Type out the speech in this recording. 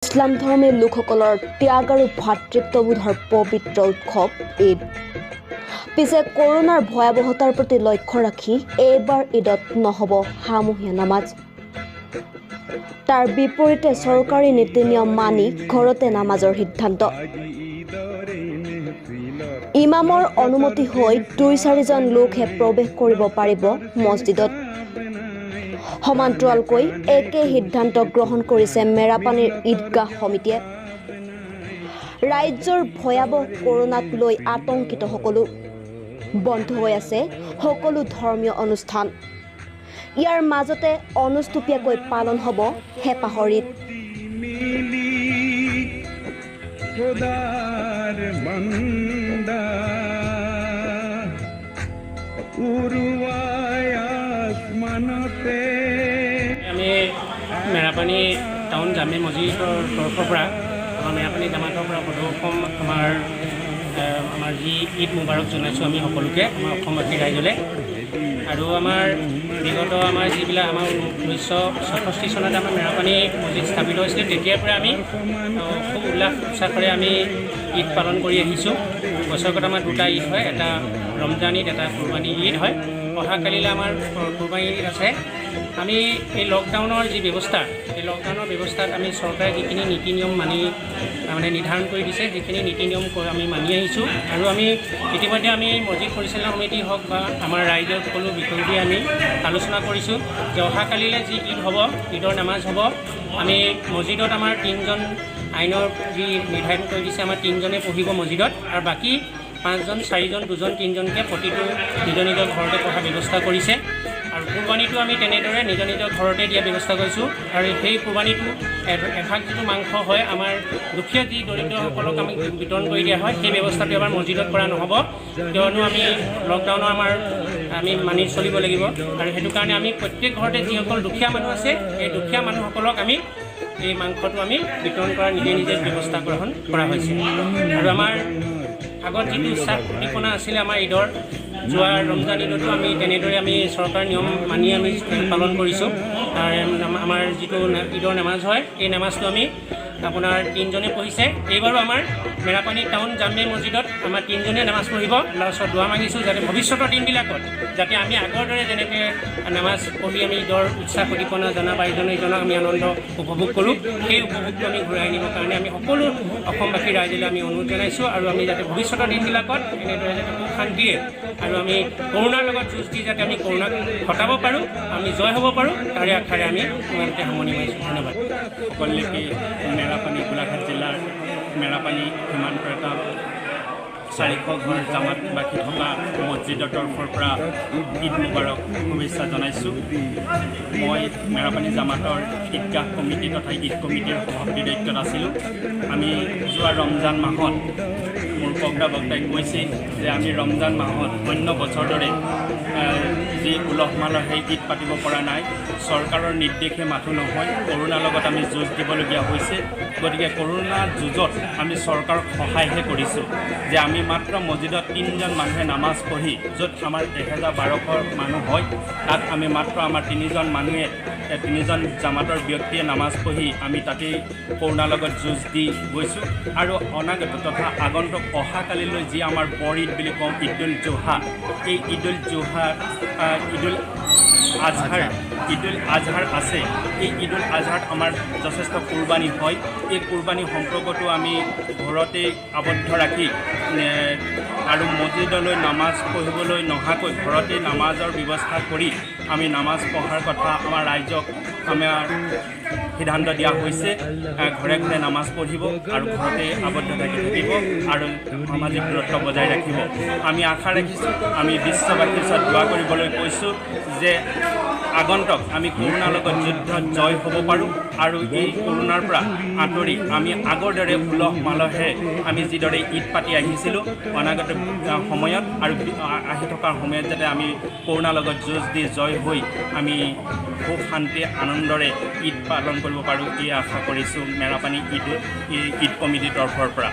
ইছলাম ধৰ্মী লোকসকলৰ ত্যাগ আৰু ভাতৃত্ববোধৰ পবিত্ৰ উৎসৱ ঈদ। পিছে কৰোনাৰ ভয়াৱহতাৰ প্ৰতি লক্ষ্য ৰাখি এইবাৰ ঈদত নহ'ব সামূহিক নামাজ। তাৰ বিপৰীতে চৰকাৰী নীতি নিয়ম মানি ঘৰতে নামাজৰ সিদ্ধান্ত। ইমামৰ অনুমতি হৈ 2-4জন লোকহে প্ৰৱেশ কৰিব পাৰিব মছজিদত। সমান্তৰালকৈ একে সিদ্ধান্ত গ্ৰহণ কৰিছে মেৰাপানীৰ ঈদগাহ সমিতিয়ে। ৰাজ্যৰ ভয়াৱহ কৰোনাক লৈ আতংকিত সকলো। বন্ধ হৈ আছে সকলো ধৰ্মীয় অনুষ্ঠান। ইয়াৰ মাজতে অনুষ্টুপীয়াকৈ পালন হ'ব হেঁপাহৰ ঈদ। আমি মেৰাপানী টাউন জামে মছজিদৰ তৰফৰ পৰা আমাৰ মেৰাপানী জামাতৰ পৰা অসম আমাৰ যি ঈদ মুবাৰক জনাইছোঁ আমি সকলোকে আমাৰ অসমবাসী ৰাইজলৈ। আৰু আমাৰ বিগত আমাৰ যিবিলাক আমাৰ 1966 চনত আমাৰ মেৰাপানী মছজিদ স্থাপিত হৈছিলে, তেতিয়াৰ পৰা আমি খুব উল্লাস উৎসাহেৰে আমি ঈদ পালন কৰি আহিছোঁ। বছৰেকত আমাৰ দুটা ঈদ হয়, এটা ৰমজান ঈদ, এটা কুৰবানী ঈদ হয়। অহাকালিলৈ আমাৰ কুৰবানী ঈদ আছে। আমি এই লকডাউনৰ যি ব্যৱস্থা, এই লকডাউনৰ ব্যৱস্থাত আমি চৰকাৰে যিখিনি নীতি নিয়ম নিৰ্ধাৰণ কৰি দিছে, যিখিনি নীতি নিয়ম আমি মানি আহিছোঁ। আৰু আমি ইতিমধ্যে আমি মছজিদ পৰিচালনা সমিতি হওক বা আমাৰ ৰাইজৰ সকলো বিষয়টি আমি আলোচনা কৰিছোঁ যে অহাকালিলৈ যি ঈদ হ'ব, ঈদৰ নামাজ হ'ব, আমি মছজিদত আমাৰ 3জন আইনৰ যি নিৰ্ধাৰণ কৰি দিছে, আমাৰ 3জনে পঢ়িব মছজিদত, আৰু বাকী 5জন, 4জন, 2জন, 3জনকৈ প্ৰতিটো নিজৰ নিজৰ ঘৰতে পঢ়াৰ ব্যৱস্থা কৰিছে। আৰু কুৰবানীটো আমি তেনেদৰে নিজৰ নিজৰ ঘৰতে দিয়াৰ ব্যৱস্থা কৰিছোঁ। আৰু সেই কুৰবানীটো এভাগ যিটো মাংস হয়, আমাৰ দুখীয়া যি দৰিদ্ৰসকলক আমি বিতৰণ কৰি দিয়া হয়, সেই ব্যৱস্থাটো এবাৰ মছজিদত কৰা নহ'ব, কিয়নো আমি লকডাউনৰ আমি মানি চলিব লাগিব। আৰু সেইটো কাৰণে আমি প্ৰত্যেক ঘৰতে যিসকল দুখীয়া মানুহ আছে, এই দুখীয়া মানুহসকলক আমি এই মাংসটো আমি বিতৰণ কৰাৰ নিজে নিজে ব্যৱস্থা গ্ৰহণ কৰা হৈছে। আৰু আমাৰ আগত যিটো উৎসাহ উদ্দীপনা আছিলে আমাৰ ঈদৰ, যোৱা ৰমজান ঈদতো আমি তেনেদৰে আমি চৰকাৰৰ নিয়ম মানি আমি পালন কৰিছোঁ। আমাৰ যিটো ঈদৰ নামাজ হয়, এই নামাজটো আমি আপোনাৰ 3জনে পঢ়িছে। এইবাৰো আমাৰ মেৰাপানী টাউন জামে মছজিদত আমাৰ 3জনে নামাজ পঢ়িব। লাষ্টত দোৱা মাগিছোঁ যাতে ভৱিষ্যতৰ দিনবিলাকত যাতে আমি আগৰ দৰে যেনেকৈ নামাজ পঢ়ি আমি ঈদৰ উৎসাহ উদ্দীপনা জনা বা ইজনে ইজনক আমি আনন্দ উপভোগ কৰোঁ, সেই উপভোগটো আমি ঘূৰাই আনিবৰ কাৰণে আমি সকলো অসমবাসী ৰাইজলৈ আমি অনুৰোধ জনাইছোঁ। আৰু আমি যাতে ভৱিষ্যতৰ দিনবিলাকত এনেদৰে যাতে সুখ শান্তিৰে আৰু আমি কৰোণাৰ লগত যুঁজ দি যাতে আমি কৰোণাক হটাব পাৰোঁ, আমি জয় হ'ব পাৰোঁ, তাৰে আশাৰে আমি ইমানতে সামৰণি মাৰিছোঁ। ধন্যবাদ। সকলোকে মেৰাপানী গোলাঘাট জিলাৰ মেৰাপানী সীমান্তৰ এটা 400 ঘৰ জামাত বাকী থকা মছজিদৰ তৰফৰ পৰা ঈদ মুবাৰক শুভেচ্ছা জনাইছোঁ। মই মেৰাপানী জামাতৰ ঈদগাহ কমিটি তথা ঈদ কমিটিৰ সভাপতিৰ দায়িত্বত আছিলোঁ। আমি যোৱা ৰমজান মাহত মোৰ বক্তাই কৈছে যে আমি ৰমজান মাহত অন্য বছৰ দৰে যি উলহ মালহে ঈদ পাতিব পৰা নাই, চৰকাৰৰ নিৰ্দেশে মাথো নহয়, কৰোণাৰ লগত আমি যুঁজ দিবলগীয়া হৈছে। গতিকে কৰোণাৰ যুঁজত আমি চৰকাৰক সহায়হে কৰিছোঁ যে আমি মাত্ৰ মছজিদত 3জন মানুহে নামাজ পঢ়ি, য'ত আমাৰ 1012 মানুহ হয়, তাত আমি মাত্ৰ আমাৰ 3জন মানুহে 3জন জামাতৰ ব্যক্তিয়ে নামাজ পঢ়ি আমি তাতেই কৰোণাৰ লগত যুঁজ দি গৈছোঁ। আৰু অনাগত তথা আগন্তুক অহাকালিলৈ যি আমাৰ বৰ ঈদ বুলি কওঁ, ঈদুল জোহা, এই ঈদুল আজহাৰ আছে। এই ঈদুল আজহাত আমাৰ যথেষ্ট কুৰবানী হয়। এই কুৰবানী সম্পৰ্কতো আমি ঘৰতে আবদ্ধ ৰাখি আৰু মছজিদলৈ নামাজ পঢ়িবলৈ নহাকৈ ঘৰতে নামাজৰ ব্যৱস্থা কৰি আমি নামাজ পঢ়াৰ কথা আমাৰ ৰাইজক আমাৰ সিদ্ধান্ত দিয়া হৈছে। ঘৰে ঘৰে নামাজ পঢ়িব আৰু ঘৰতে আবদ্ধ থাকি থাকিব আৰু সামাজিক দূৰত্ব বজাই ৰাখিব। আমি আশা ৰাখিছোঁ, আমি বিশ্ববাসীৰ ওচৰত দোৱা কৰিবলৈ কৈছোঁ যে আগন্তুক আমি কৰোণাৰ লগত যুদ্ধত জয় হ'ব পাৰোঁ আৰু এই কৰোণাৰ পৰা আঁতৰি আমি আগৰ দৰে উলহ মালহে আমি যিদৰে ঈদ পাতি আহিছিলোঁ অনাগত সময়ত আৰু আহি থকাৰ সময়ত যাতে আমি কৰোণাৰ লগত যুঁজ দি জয় হৈ আমি সুখ শান্তি আনন্দৰে ঈদ পালন কৰিব পাৰোঁ, এই আশা কৰিছোঁ মেৰাপানী ঈদ কমিটিৰ তৰফৰ পৰা।